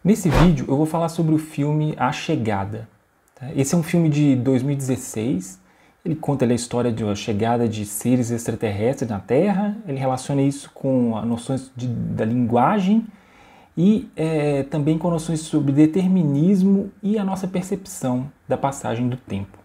Nesse vídeo eu vou falar sobre o filme A Chegada. Esse é um filme de 2016, ele conta a história de uma chegada de seres extraterrestres na Terra, ele relaciona isso com as noções da linguagem e também com noções sobre determinismo e a nossa percepção da passagem do tempo.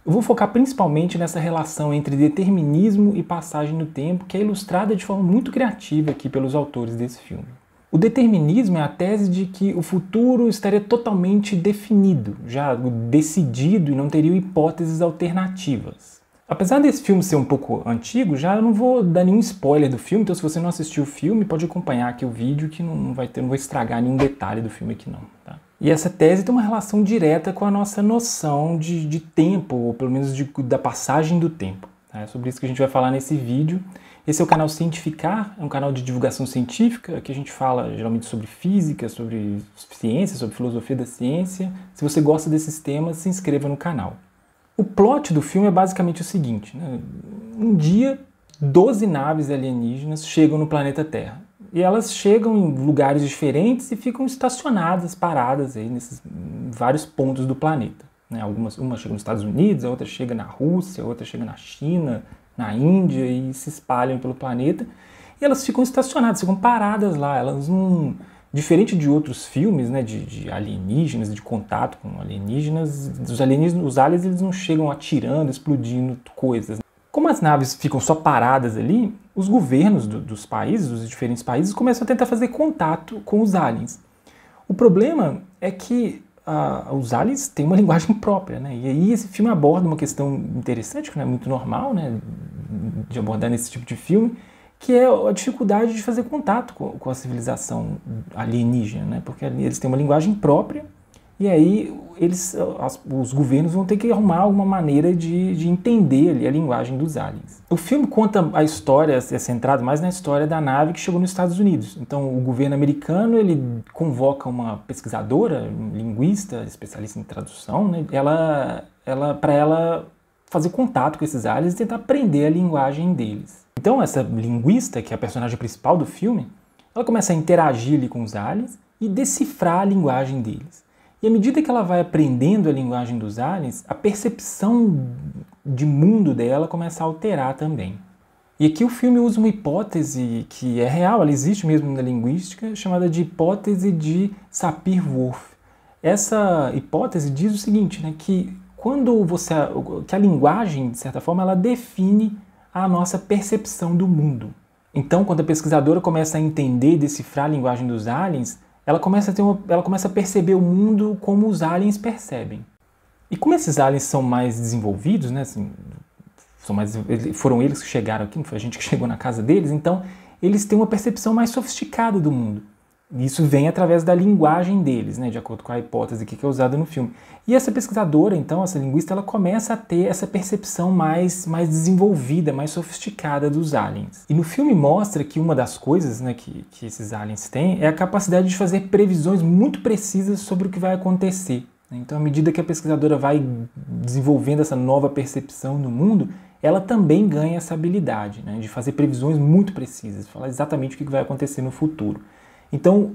Eu vou focar principalmente nessa relação entre determinismo e passagem do tempo, que é ilustrada de forma muito criativa aqui pelos autores desse filme. O determinismo é a tese de que o futuro estaria totalmente definido, já decidido e não teria hipóteses alternativas. Apesar desse filme ser um pouco antigo, já eu não vou dar nenhum spoiler do filme, então se você não assistiu o filme, pode acompanhar aqui o vídeo que não vou estragar nenhum detalhe do filme aqui não. Tá? E essa tese tem uma relação direta com a nossa noção de tempo, ou pelo menos da passagem do tempo. Tá? É sobre isso que a gente vai falar nesse vídeo. Esse é o canal Cientificar, é um canal de divulgação científica, que a gente fala geralmente sobre física, sobre ciência, sobre filosofia da ciência. Se você gosta desses temas, se inscreva no canal. O plot do filme é basicamente o seguinte, né? Um dia, 12 naves alienígenas chegam no planeta Terra. E elas chegam em lugares diferentes e ficam estacionadas, paradas aí nesses vários pontos do planeta. Né? Uma chega nos Estados Unidos, a outra chega na Rússia, a outra chega na China, na Índia e se espalham pelo planeta. E elas ficam estacionadas, ficam paradas lá. Elas não... Diferente de outros filmes, né, de alienígenas, de contato com alienígenas, os aliens eles não chegam atirando, explodindo coisas. Como as naves ficam só paradas ali, os governos dos países, dos diferentes países, começam a tentar fazer contato com os aliens. O problema é que os aliens têm uma linguagem própria, né? E aí esse filme aborda uma questão interessante, que não é muito normal, né, de abordar nesse tipo de filme, que é a dificuldade de fazer contato com a civilização alienígena, né? Porque eles têm uma linguagem própria e aí os governos vão ter que arrumar alguma maneira de entender ali a linguagem dos aliens. O filme conta a história, é centrado mais na história da nave que chegou nos Estados Unidos. Então o governo americano ele convoca uma pesquisadora, linguista, especialista em tradução, né? Para ela fazer contato com esses aliens e tentar aprender a linguagem deles. Então essa linguista, que é a personagem principal do filme, ela começa a interagir ali com os aliens e decifrar a linguagem deles. E à medida que ela vai aprendendo a linguagem dos aliens, a percepção de mundo dela começa a alterar também. E aqui o filme usa uma hipótese que é real, ela existe mesmo na linguística, chamada de hipótese de Sapir-Whorf. Essa hipótese diz o seguinte, né, que a linguagem, de certa forma, ela define a nossa percepção do mundo. Então, quando a pesquisadora começa a entender e decifrar a linguagem dos aliens, ela começa a perceber o mundo como os aliens percebem. E como esses aliens são mais desenvolvidos, né, assim, foram eles que chegaram aqui, não foi a gente que chegou na casa deles, então eles têm uma percepção mais sofisticada do mundo. Isso vem através da linguagem deles, né, de acordo com a hipótese que é usada no filme. E essa pesquisadora, então, essa linguista, ela começa a ter essa percepção mais desenvolvida, mais sofisticada dos aliens. E no filme mostra que uma das coisas, né, que esses aliens têm é a capacidade de fazer previsões muito precisas sobre o que vai acontecer. Então, à medida que a pesquisadora vai desenvolvendo essa nova percepção no mundo, ela também ganha essa habilidade, né, de fazer previsões muito precisas, falar exatamente o que vai acontecer no futuro. Então,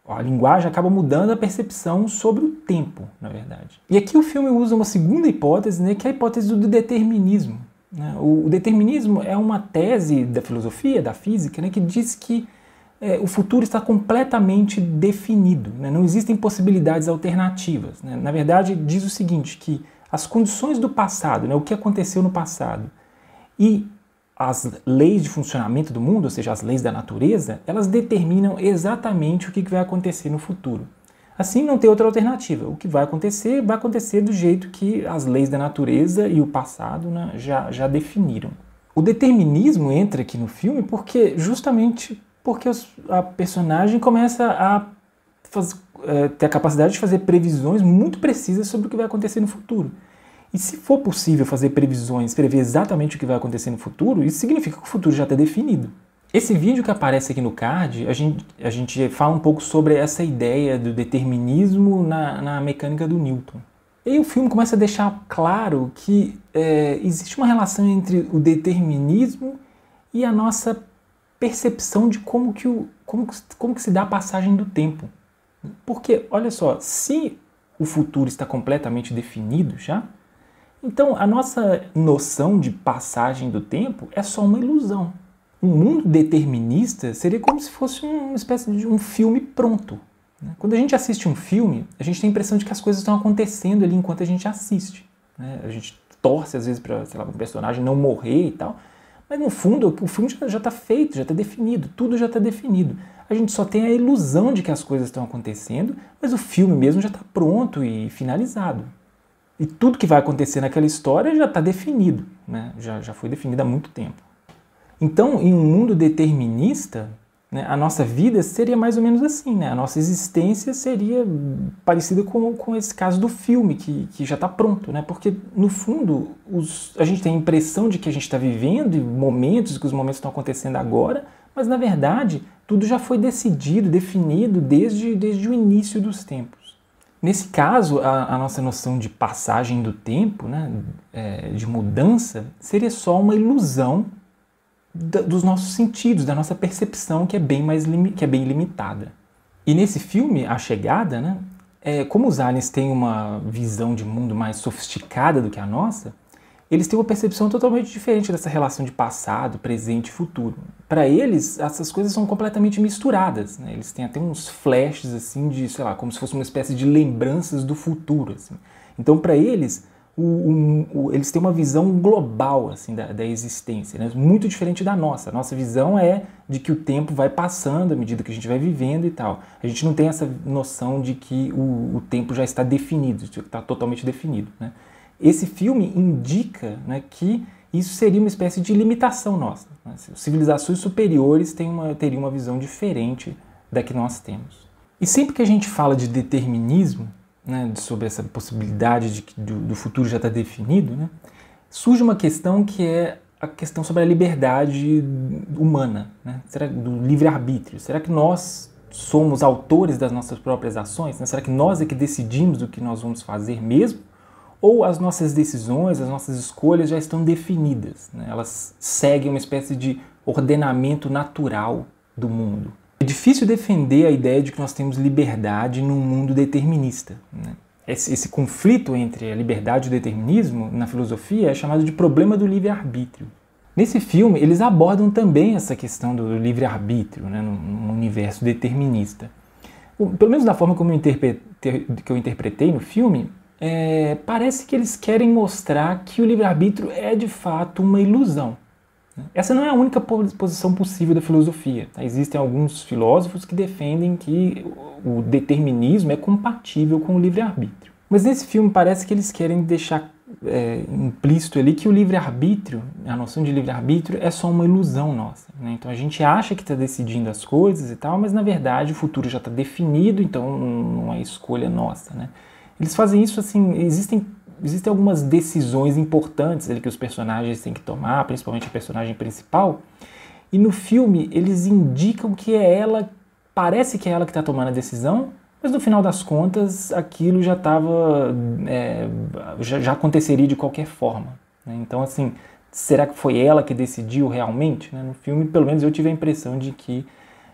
a linguagem acaba mudando a percepção sobre o tempo, na verdade. E aqui o filme usa uma segunda hipótese, né, que é a hipótese do determinismo. Né? O determinismo é uma tese da filosofia, da física, né, que diz que o futuro está completamente definido, né? Não existem possibilidades alternativas. Né? Na verdade, diz o seguinte, que as condições do passado, né, o que aconteceu no passado, e as leis de funcionamento do mundo, ou seja, as leis da natureza, elas determinam exatamente o que vai acontecer no futuro. Assim, não tem outra alternativa. O que vai acontecer do jeito que as leis da natureza e o passado, né, já definiram. O determinismo entra aqui no filme justamente porque a personagem começa a ter a capacidade de fazer previsões muito precisas sobre o que vai acontecer no futuro. E se for possível fazer previsões, prever exatamente o que vai acontecer no futuro, isso significa que o futuro já está definido. Esse vídeo que aparece aqui no card, a gente fala um pouco sobre essa ideia do determinismo na mecânica do Newton. E aí o filme começa a deixar claro que existe uma relação entre o determinismo e a nossa percepção de como que se dá a passagem do tempo. Porque, olha só, se o futuro está completamente definido já, então a nossa noção de passagem do tempo é só uma ilusão. Um mundo determinista seria como se fosse uma espécie de um filme pronto. Quando a gente assiste um filme, a gente tem a impressão de que as coisas estão acontecendo ali enquanto a gente assiste. A gente torce às vezes para, sei lá, um personagem não morrer e tal, mas no fundo o filme já está feito, já está definido, tudo já está definido. A gente só tem a ilusão de que as coisas estão acontecendo, mas o filme mesmo já está pronto e finalizado. E tudo que vai acontecer naquela história já está definido, né? Já foi definido há muito tempo. Então, em um mundo determinista, né, a nossa vida seria mais ou menos assim, né? A nossa existência seria parecida com esse caso do filme, que já está pronto, né? Porque, no fundo, a gente tem a impressão de que a gente está vivendo momentos, que os momentos estão acontecendo agora, mas, na verdade, tudo já foi decidido, definido desde o início dos tempos. Nesse caso, a nossa noção de passagem do tempo, né, de mudança, seria só uma ilusão dos nossos sentidos, da nossa percepção, que é bem limitada. E nesse filme, A Chegada, né, como os aliens têm uma visão de mundo mais sofisticada do que a nossa, eles têm uma percepção totalmente diferente dessa relação de passado, presente e futuro. Para eles, essas coisas são completamente misturadas, né? Eles têm até uns flashes assim de, sei lá, como se fosse uma espécie de lembranças do futuro, assim. Então, para eles, eles têm uma visão global assim, da existência, né? Muito diferente da nossa. A nossa visão é de que o tempo vai passando à medida que a gente vai vivendo e tal. A gente não tem essa noção de que o tempo já está definido, está totalmente definido, né? Esse filme indica, né, que isso seria uma espécie de limitação nossa, né? Civilizações superiores teriam uma visão diferente da que nós temos. E sempre que a gente fala de determinismo, né, sobre essa possibilidade de que do futuro já está definido, né, surge uma questão que é a questão sobre a liberdade humana, né? Será do livre-arbítrio? Será que nós somos autores das nossas próprias ações? Né? Será que nós é que decidimos o que nós vamos fazer mesmo? Ou as nossas decisões, as nossas escolhas já estão definidas, né? Elas seguem uma espécie de ordenamento natural do mundo. É difícil defender a ideia de que nós temos liberdade num mundo determinista, né? Esse conflito entre a liberdade e o determinismo, na filosofia, é chamado de problema do livre-arbítrio. Nesse filme, eles abordam também essa questão do livre-arbítrio, né, num universo determinista. Pelo menos da forma como eu interpretei no filme, parece que eles querem mostrar que o livre-arbítrio é de fato uma ilusão. Essa não é a única posição possível da filosofia, tá? Existem alguns filósofos que defendem que o determinismo é compatível com o livre-arbítrio. Mas nesse filme parece que eles querem deixar implícito ali que o livre-arbítrio, a noção de livre-arbítrio é só uma ilusão nossa, né? Então a gente acha que está decidindo as coisas e tal, mas na verdade o futuro já está definido, então não é escolha nossa, né? Eles fazem isso assim, existem algumas decisões importantes ali que os personagens têm que tomar, principalmente a personagem principal, e no filme eles indicam que parece que é ela que está tomando a decisão, mas no final das contas aquilo já aconteceria de qualquer forma, né? Então assim, será que foi ela que decidiu realmente, né? No filme, pelo menos eu tive a impressão de que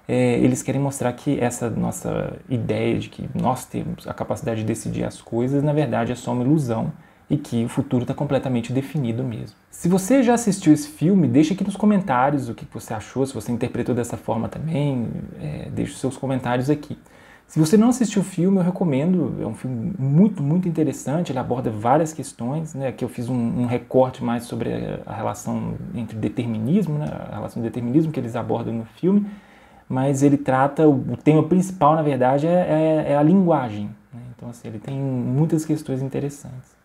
eles querem mostrar que essa nossa ideia de que nós temos a capacidade de decidir as coisas, na verdade é só uma ilusão e que o futuro está completamente definido mesmo. Se você já assistiu esse filme, deixa aqui nos comentários o que você achou, se você interpretou dessa forma também, deixe os seus comentários aqui. Se você não assistiu o filme, eu recomendo, é um filme muito, muito interessante, ele aborda várias questões, né? Aqui eu fiz um recorte mais sobre a relação entre determinismo, né? A relação de determinismo que eles abordam no filme, mas ele trata, o tema principal, na verdade, é a linguagem, né? Então, assim, ele tem muitas questões interessantes.